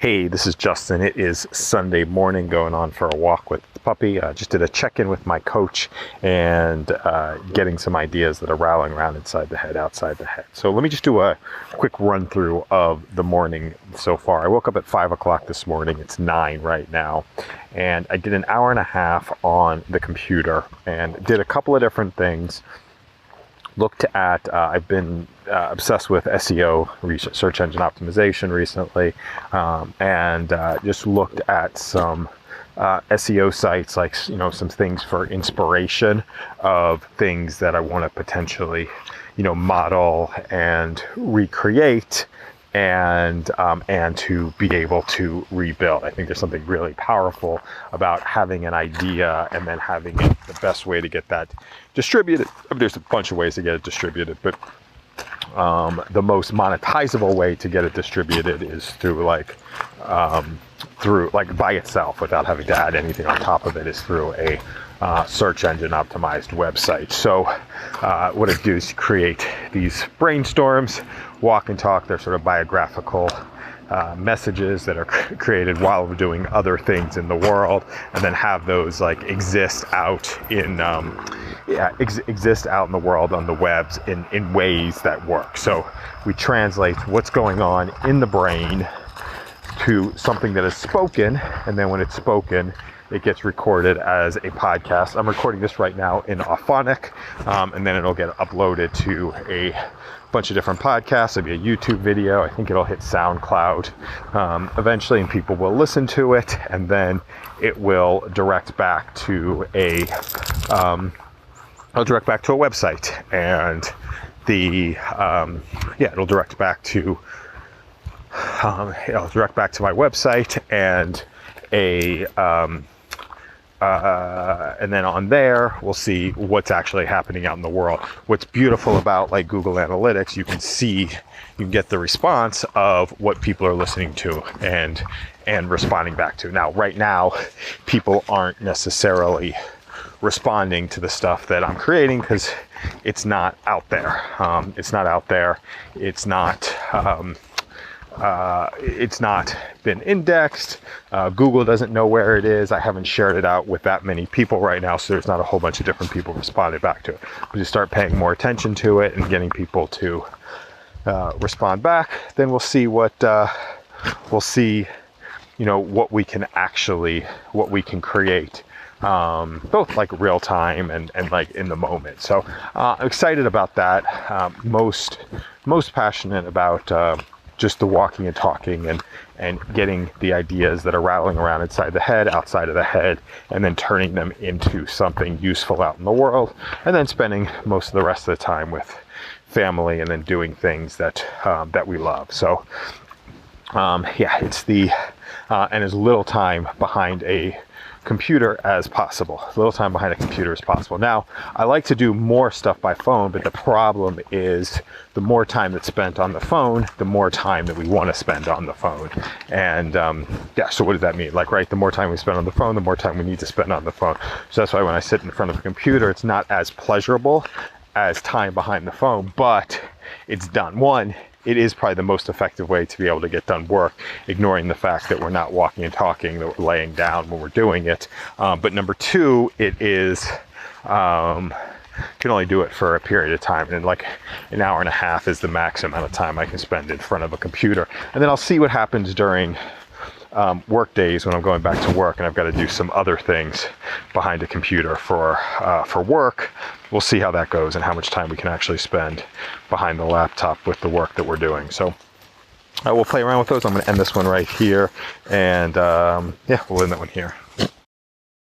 Hey, this is Justin. It is Sunday morning, going on for a walk with the puppy. Just did a check-in with my coach and getting some ideas that are rattling around inside the head, outside the head. So let me just do a quick run through of the morning so far. I woke up at 5 o'clock this morning. It's 9 right now. And I did an hour and a half on the computer and did a couple of different things. Looked at, I've been obsessed with SEO, search engine optimization recently, and just looked at some SEO sites, like, some things for inspiration of things that I want to potentially, model and recreate, and to be able to rebuild. I think there's something really powerful about having an idea and then having it, the best way to get that distributed. There's a bunch of ways to get it distributed, but the most monetizable way to get it distributed is through by itself, without having to add anything on top of it, is through a search engine optimized website. So what I do is create these brainstorms, walk and talk. They're sort of biographical messages that are created while we're doing other things in the world, and then have those exist out in exist out in the world on the webs in ways that work. So we translate what's going on in the brain to something that is spoken, and then when it's spoken, it gets recorded as a podcast. I'm recording this right now in Auphonic, and then it'll get uploaded to a bunch of different podcasts. It'll be a YouTube video. I think it'll hit SoundCloud eventually, and people will listen to it, and then it will direct back to I'll direct back to a website, and it'll direct back to my website, and and then on there we'll see what's actually happening out in the world. What's beautiful about Google Analytics, you can get the response of what people are listening to and responding back to. Now, right now, people aren't necessarily responding to the stuff that I'm creating because it's not out there. It's not been indexed. Google doesn't know where it is. I haven't shared it out with that many people right now, so there's not a whole bunch of different people responding back to it. We just start paying more attention to it and getting people to respond back. Then we'll see what we can create. Both real time and in the moment. So I'm excited about that. Most passionate about just the walking and talking and getting the ideas that are rattling around inside the head, outside of the head, and then turning them into something useful out in the world, and then spending most of the rest of the time with family, and then doing things that we love. So it's and as little time behind a computer as possible. Now, I like to do more stuff by phone, but the problem is the more time that's spent on the phone, the more time that we want to spend on the phone. And so what does that mean? The more time we spend on the phone, the more time we need to spend on the phone. So that's why when I sit in front of a computer, it's not as pleasurable as time behind the phone, but it's done. One, it is probably the most effective way to be able to get done work, ignoring the fact that we're not walking and talking, that we're laying down when we're doing it. But number two, it is, can only do it for a period of time. And an hour and a half is the max amount of time I can spend in front of a computer. And then I'll see what happens during work days when I'm going back to work and I've got to do some other things behind a computer for work. We'll see how that goes and how much time we can actually spend behind the laptop with the work that we're doing. So we'll play around with those. I'm going to end this one right here, and we'll end that one here.